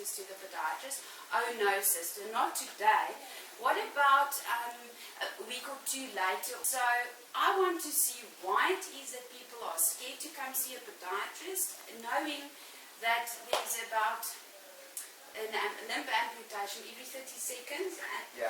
visitors to the podiatrist. Oh no, sister, not today. What about a week or two later? So I want to see why it is that people are scared to come see a podiatrist, knowing that there's about a limb amputation every 30 seconds. Yeah,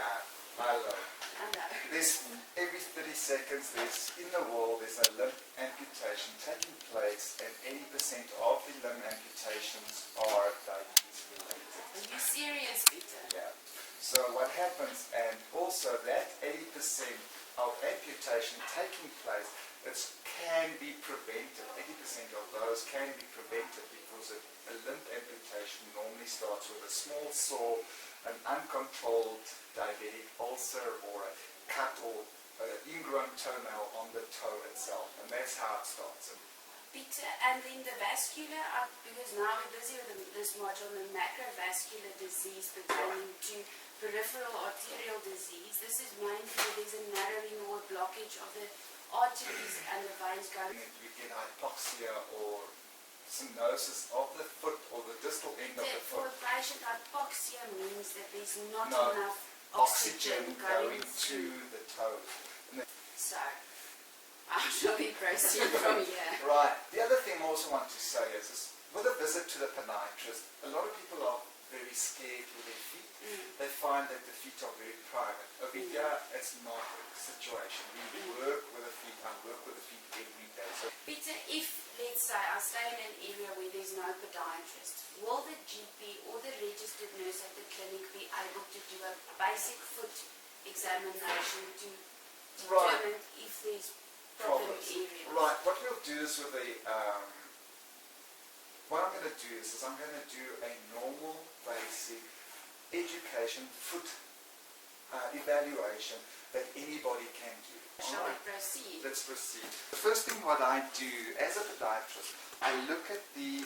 I know. I know. There's every 30 seconds, in the world, there's a limb amputation taking place, and 80% of the limb amputations are diabetes related. Are you serious, Peter? Yeah. So what happens, and also that 80% of amputation taking place, it can be prevented. 80% of those can be prevented because a limb amputation normally starts with a small sore, an uncontrolled diabetic ulcer, or a cut or ingrown toenail on the toe itself, and that's how it starts. Peter, and then the vascular, because now we're busy with this module, the macrovascular disease pertaining to peripheral arterial disease. This is mainly where there's a narrowing or blockage of the arteries and the veins going. We get hypoxia or stenosis of the foot or the distal end of the For foot. a patient, hypoxia means that there's not No enough oxygen going to through. the toes. So, I shall be proceed from here. Right. The other thing I also want to say is with a visit to the podiatrist, a lot of people are very scared with their feet. They find that the feet are very private. Over here, it's not a situation. We work with the feet. I work with the feet every day. So Peter, if, let's say, I stay in an area where there's no podiatrist, will the GP or the registered nurse at the clinic be able to do a basic foot examination to determine if there's problem areas? Right. What we'll do is with the what I'm going to do is I'm going to do a normal basic education foot evaluation that anybody can do. Shall we proceed? Let's proceed. The first thing what I do as a podiatrist, I look at the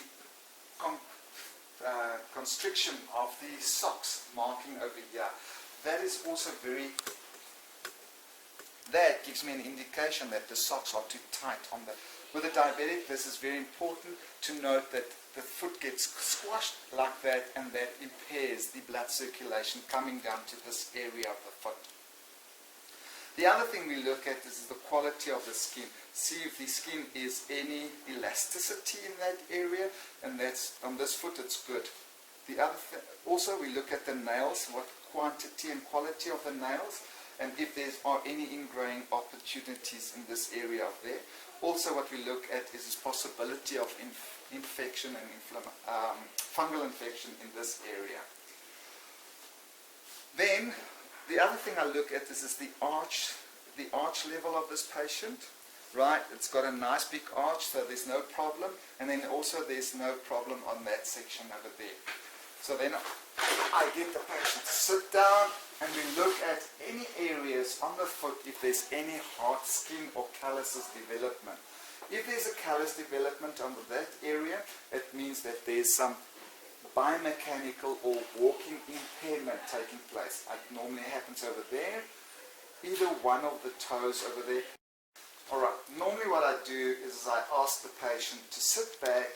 constriction of the socks marking over here. That is also that gives me an indication that the socks are too tight on the. With a diabetic, this is very important to note that the foot gets squashed like that, and that impairs the blood circulation coming down to this area of the foot. The other thing we look at is the quality of the skin. See if the skin is any elasticity in that area, and that's on this foot it's good. The other also we look at the nails, what quantity and quality of the nails, and if there are any ingrowing opportunities in this area of there. Also what we look at is the possibility of infection and fungal infection in this area. Then the other thing I look at is the arch level of this patient. Right, it's got a nice big arch, so there's no problem, and then also there's no problem on that section over there. So then I get the patient to sit down, and we look at any areas on the foot if there's any hard skin or calluses development. If there's a callus development under that area, it means that there's some biomechanical or walking impairment taking place. It normally happens over there, either one of the toes over there. Alright, normally what I do is I ask the patient to sit back,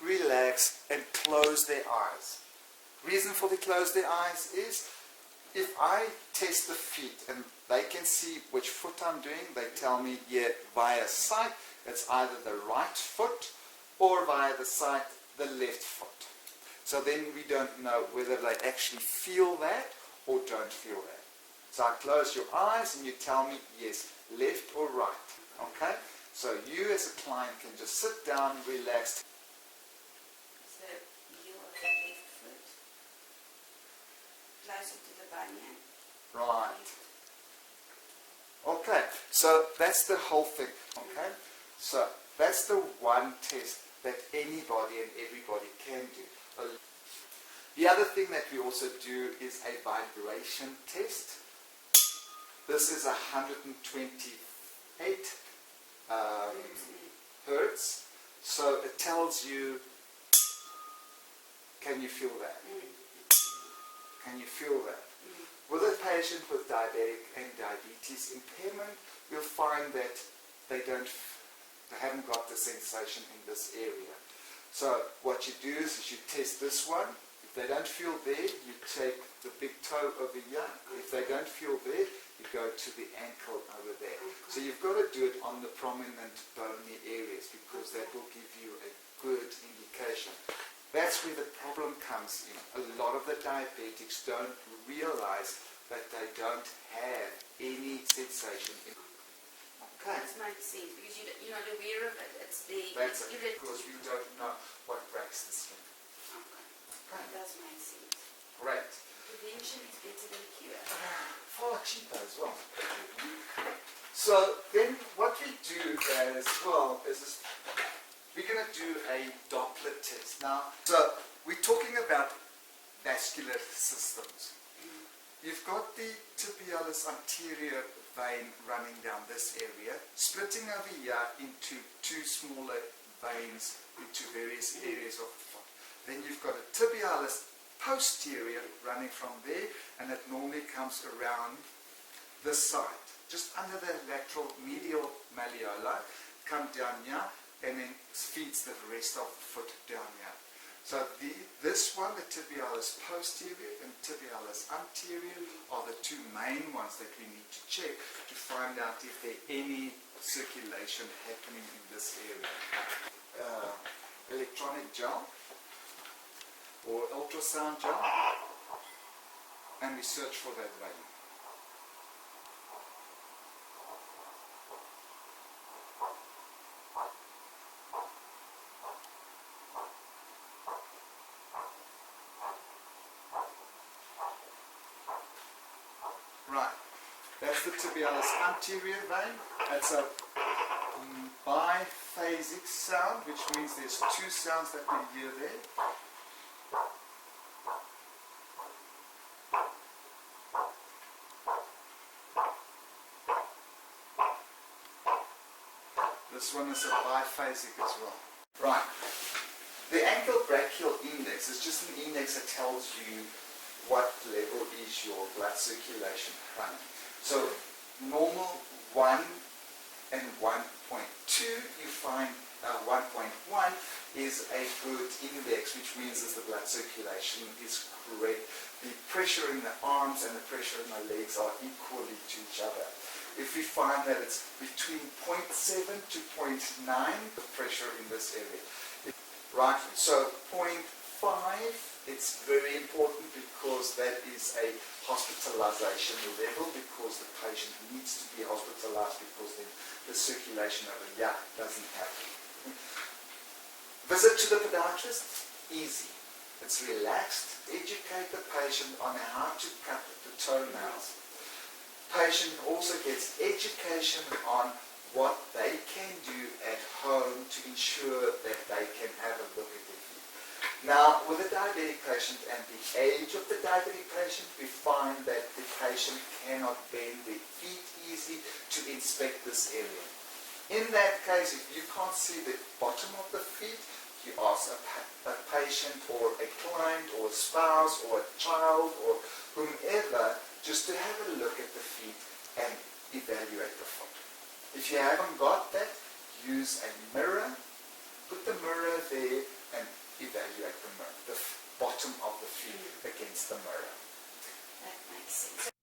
relax, and close their eyes. Reason for the close their eyes is if I test the feet and they can see which foot I'm doing, they tell me via sight it's either the right foot or via the sight the left foot. So then we don't know whether they actually feel that or don't feel that. So I close your eyes and you tell me yes, left or right. Okay? So you as a client can just sit down, relax. So you are the left foot, closer to the bunion. Right. Okay, so that's the whole thing. Okay? So that's the one test that anybody and everybody can do. The other thing that we also do is a vibration test. This is 128 hertz. So it tells you, can you feel that? Can you feel that? With a patient with diabetic and diabetes impairment, you'll find that they haven't got the sensation in this area. So what you do is you test this one. You If they don't feel there, you take the big toe over here. If they don't feel there, you go to the ankle over there. So you've got to do it on the prominent bony areas because that will give you a good indication. That's where the problem comes in. A lot of the diabetics don't realize that they don't have any sensation. Okay. That makes sense because you're not aware of it. It's the That's it, because we don't know what breaks the skin. Okay. That does make sense. Great. Prevention is better than cure. Far cheaper as well. So then what we do as well is we're going to do a Doppler test. Now, so we're talking about vascular systems. You've got the tibialis anterior vein running down this area, splitting over here into two smaller veins into various areas of the foot. Then you've got a tibialis posterior running from there, and it normally comes around this side, just under the lateral medial malleola, come down here, and then feeds the rest of the foot down here. So this one, the tibialis posterior and tibialis anterior, are the two main ones that we need to check to find out if there's any circulation happening in this area. Electronic gel or ultrasound gel, and we search for that value. Right, that's the tibialis anterior vein. That's a biphasic sound, which means there's two sounds that we hear there. This one is a biphasic as well. Right, the ankle brachial index is just an index that tells you what level is your blood circulation running. So normal 1 and 1.2, you find 1.1 is a good index, which means that the blood circulation is correct. The pressure in the arms and the pressure in the legs are equally to each other. If we find that it's between 0.7 to 0.9, the pressure in this area. Right, so 0.5, it's very important because that is a hospitalization level, because the patient needs to be hospitalized because then the circulation over here doesn't happen. Visit to the podiatrist, easy. It's relaxed. Educate the patient on how to cut the toenails. Patient also gets education on what they can do at home to ensure that they can have a look at their feet. Now, with a diabetic patient and the age of the diabetic patient, we find that the patient cannot bend their feet easy to inspect this area. In that case, if you can't see the bottom of the feet, you ask a patient or a client or a spouse or a child or whomever just to have a look at the feet and evaluate the foot. If you haven't got that, use a mirror, put the mirror there and evaluate the bottom of the feet against the mirror. That makes sense.